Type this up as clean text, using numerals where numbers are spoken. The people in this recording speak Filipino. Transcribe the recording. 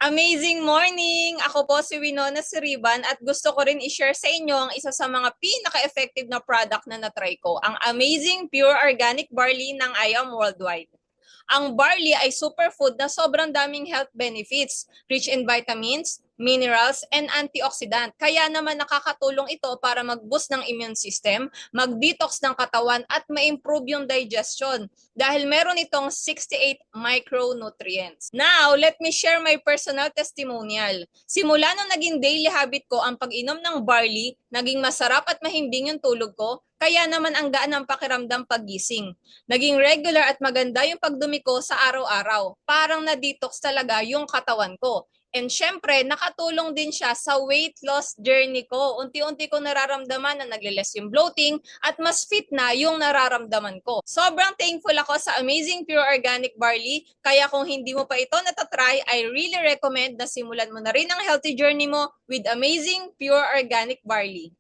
Amazing morning! Ako po si Winona Siriban at gusto ko rin i-share sa inyo ang isa sa mga pinaka-effective na product na natry ko, ang Amazing Pure Organic Barley ng I Am Worldwide. Ang barley ay superfood na sobrang daming health benefits, rich in vitamins, minerals, and antioxidant. Kaya naman nakakatulong ito para mag-boost ng immune system, mag-detox ng katawan, at ma-improve yung digestion dahil meron itong 68 micronutrients. Now, let me share my personal testimonial. Simula nung naging daily habit ko ang pag-inom ng barley, naging masarap at mahimbing yung tulog ko, kaya naman ang gaan ng pakiramdam paggising. Naging regular at maganda yung pagdumi ko sa araw-araw. Parang na-detox talaga yung katawan ko. And syempre, nakatulong din siya sa weight loss journey ko. Unti-unti ko nararamdaman na nagle-less yung bloating at mas fit na yung nararamdaman ko. Sobrang thankful ako sa Amazing Pure Organic Barley. Kaya kung hindi mo pa ito natatry, I really recommend na simulan mo na rin ang healthy journey mo with Amazing Pure Organic Barley.